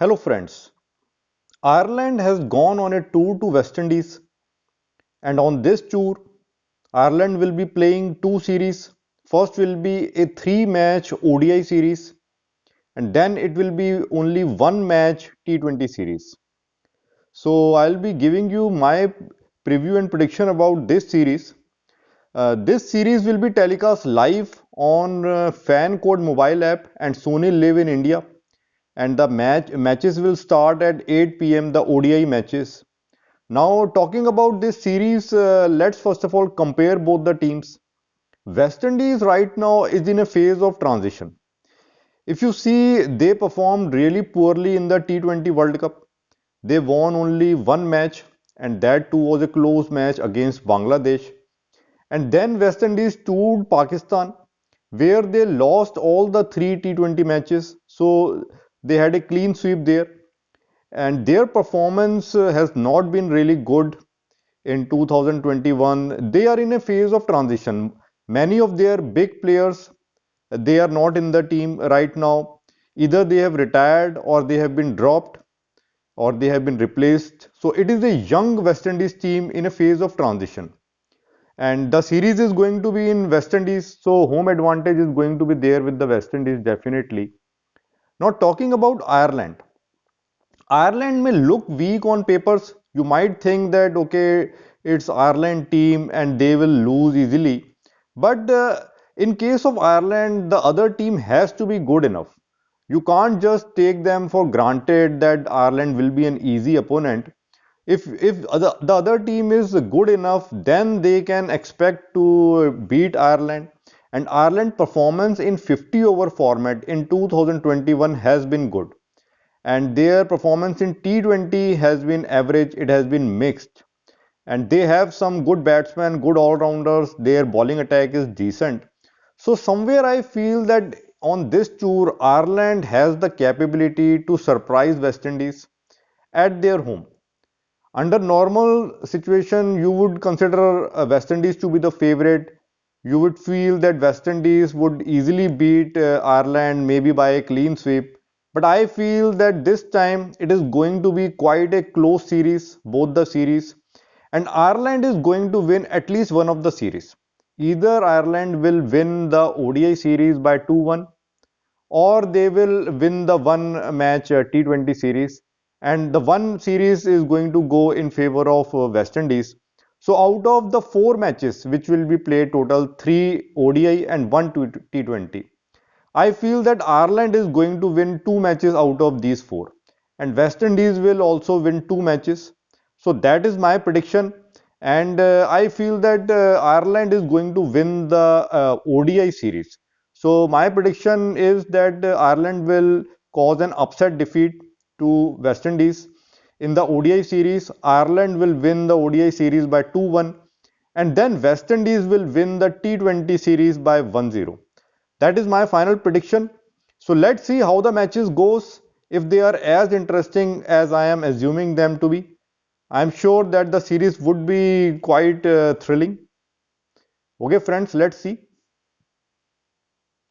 Hello friends, Ireland has gone on a tour to West Indies, and on this tour Ireland will be playing two series. First will be a three-match ODI series, and then it will be only one match T20 series. So I'll be giving you my preview and prediction about this series. This series will be telecast live on Fan Code mobile app and Sony Live in India, and the matches will start at 8 p.m. the ODI matches. Now, talking about this series, let's first of all compare both the teams. West Indies right now is in a phase of transition. If you see, they performed really poorly in the T20 World Cup. They won only one match, and that too was a close match against Bangladesh. And then West Indies toured Pakistan, where they lost all the three T20 matches. So they had a clean sweep there, and their performance has not been really good in 2021. They are in a phase of transition. Many of their big players, they are not in the team right now. Either they have retired or they have been dropped or they have been replaced. So it is a young West Indies team in a phase of transition. And the series is going to be in West Indies, so home advantage is going to be there with the West Indies definitely. Now talking about Ireland. Ireland may look weak on papers. You might think that okay, it's Ireland team and they will lose easily. But in case of Ireland, the other team has to be good enough. You can't just take them for granted that Ireland will be an easy opponent. If the other team is good enough, then they can expect to beat Ireland. And Ireland performance in 50 over format in 2021 has been good, and their performance in T20 has been average, it has been mixed. And they have some good batsmen, good all-rounders, their bowling attack is decent. So somewhere I feel that on this tour, Ireland has the capability to surprise West Indies at their home. Under normal situation, you would consider West Indies to be the favorite. You would feel that West Indies would easily beat Ireland, maybe by a clean sweep. But I feel that this time it is going to be quite a close series, both the series, and Ireland is going to win at least one of the series. Either Ireland will win the ODI series by 2-1, or they will win the one match T20 series, and the one series is going to go in favor of West Indies. So out of the four matches which will be played, total three ODI and one T20, I feel that Ireland is going to win two matches out of these four, and West Indies will also win two matches. So that is my prediction, and I feel that Ireland is going to win the ODI series. So my prediction is that Ireland will cause an upset defeat to West Indies. In the ODI series, Ireland will win the ODI series by 2-1, and then West Indies will win the T20 series by 1-0. That is my final prediction. So let's see how the matches goes. If they are as interesting as I am assuming them to be, I'm sure that the series would be quite thrilling. Okay, friends, let's see.